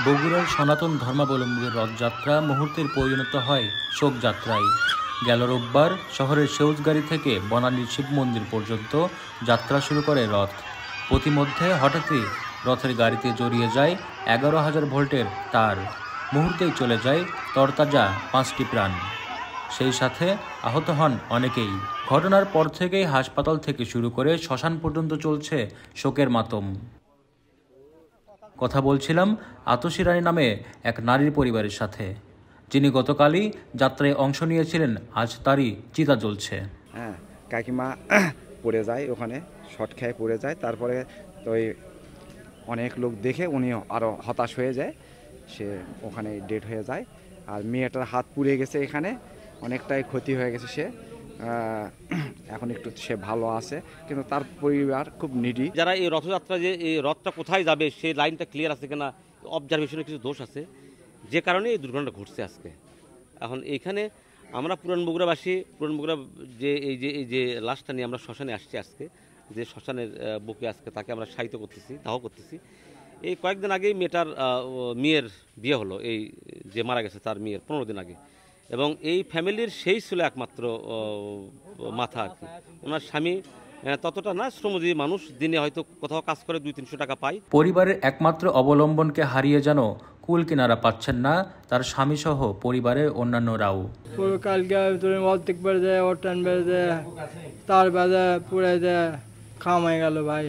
বগুড়ার সনাতন ধর্মাবলম্বীদের রথযাত্রা মুহূর্তের পরিণত হয় শোকযাত্রায়। গেল রোববার শহরের সেউজগাড়ি থেকে বনানীর শিব মন্দির পর্যন্ত যাত্রা শুরু করে রথ। পথিমধ্যে হঠাৎই রথের গাড়িতে জড়িয়ে যায় 11,000 ভোল্টের তার। মুহূর্তেই চলে যায় তরতাজা 5টি প্রাণ, সেই সাথে আহত হন অনেকেই। ঘটনার পর থেকেই হাসপাতাল থেকে শুরু করে শ্মশান পর্যন্ত চলছে শোকের মাতম। কথা বলছিলাম আতসী রানী নামে এক নারীর পরিবারের সাথে, যিনি গতকালই যাত্রায় অংশ নিয়েছিলেন। আজ তারই চিতা জ্বলছে। কাকিমা পড়ে যায়, ওখানে শর্ট খেয়ে পড়ে যায়। তারপরে তো অনেক লোক দেখে উনি আরও হতাশ হয়ে যায়, সে ওখানে ডেড হয়ে যায়। আর মেয়েটার হাত পুড়ে গেছে, এখানে অনেকটাই ক্ষতি হয়ে গেছে। সে এখন একটু সে ভালো আছে, কিন্তু তার পরিবার খুব নিডি। যারা এই রথযাত্রা, যে এই রথটা কোথায় যাবে সেই লাইনটা ক্লিয়ার আছে কিনা, অবজারভেশনে কিছু দোষ আছে, যে কারণে এই দুর্ঘটনাটা ঘটছে আজকে। এখন এইখানে আমরা পুরান বগুড়াবাসী, পুরান বগুড়া এই যে লাশটা নিয়ে আমরা শ্মশানে আসছি আজকে, যে শ্মশানের বুকে আজকে তাকে আমরা শায়িত করতেছি, দাহ করতেছি। এই কয়েকদিন আগেই মেয়ের বিয়ে হলো, এই যে মারা গেছে তার মেয়ের 15 দিন আগে। এবং এই ফ্যামিলির সেই ছিল একমাত্র মাথা আর কি। ওনার স্বামী ততটা না, শ্রমজীবী মানুষ, দিনে হয়তো কোথাও কাজ করে 200-300 টাকা পায়। পরিবারের একমাত্র অবলম্বনকে হারিয়ে যেন কুল কিনারা পাচ্ছেন না তার স্বামী সহ পরিবারের অন্যান্যরাও। কালকে অর্ধেক বেড়ে যায়, অটান বেড়ে যায়, তার বাজা পুড়ে যায়, খামাই গেল ভাই।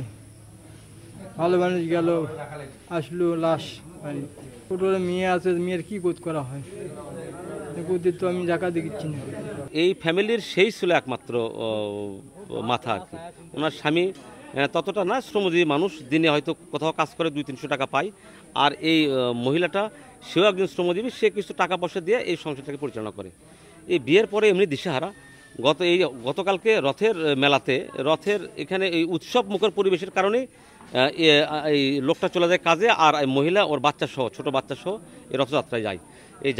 ভালো মানুষ গেল, আসলো লাশ। ছোট মেয়ে আছে, মেয়ের কি বোধ করা হয়, তো আমি জায়গা দেখিচ্ছি না। এই ফ্যামিলির সেই ছিল একমাত্র মাথা আর কি। ওনার স্বামী ততটা না, শ্রমজীবী মানুষ, দিনে হয়তো কোথাও কাজ করে 200-300 টাকা পায়। আর এই মহিলাটা, সেও একজন শ্রমজীবী, সে কিছু টাকা পয়সা দিয়ে এই সংসারটাকে পরিচালনা করে। এই বিয়ের পরে এমনি দিশেহারা। গতকালকে রথের মেলাতে, রথের এখানে এই উৎসব মুখর পরিবেশের কারণে এই লোকটা চলে যায় কাজে, আর মহিলা ওর বাচ্চা সহ, ছোট বাচ্চা সহ এই রথযাত্রায় যায়। এই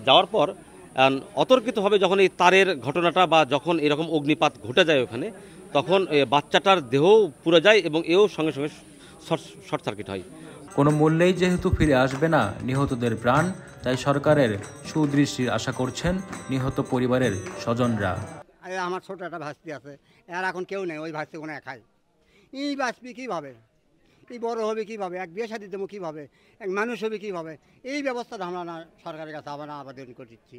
যাওয়ার পর অতর্কিতভাবে যখন এই তারের ঘটনাটা বা যখন এরকম অগ্নিপাত ঘটে যায় ওখানে, তখন বাচ্চাটার দেহ পুড়ে যায় এবং এও সঙ্গে সঙ্গে শর্ট সার্কিট হয়। কোনো মূল্যেই যেহেতু ফিরে আসবে না নিহতদের প্রাণ, তাই সরকারের সুদৃষ্টির আশা করছেন নিহত পরিবারের স্বজনরা। আমার ছোট একটা ভাস্তি আছে, আর এখন কেউ নেই, ওই ভাস্তি কোনো খায়। এই বাঁচবি কীভাবে, এই বড় হবে কীভাবে, এক বিয়ে শাদী দেবো কীভাবে, এক মানুষ হবে কীভাবে, এই ব্যবস্থাটা আমরা না সরকারের কাছে আমরা আবেদন করছি।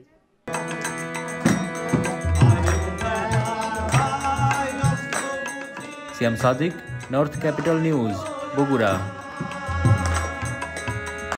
Siam Sadik, north capital news, Bogura.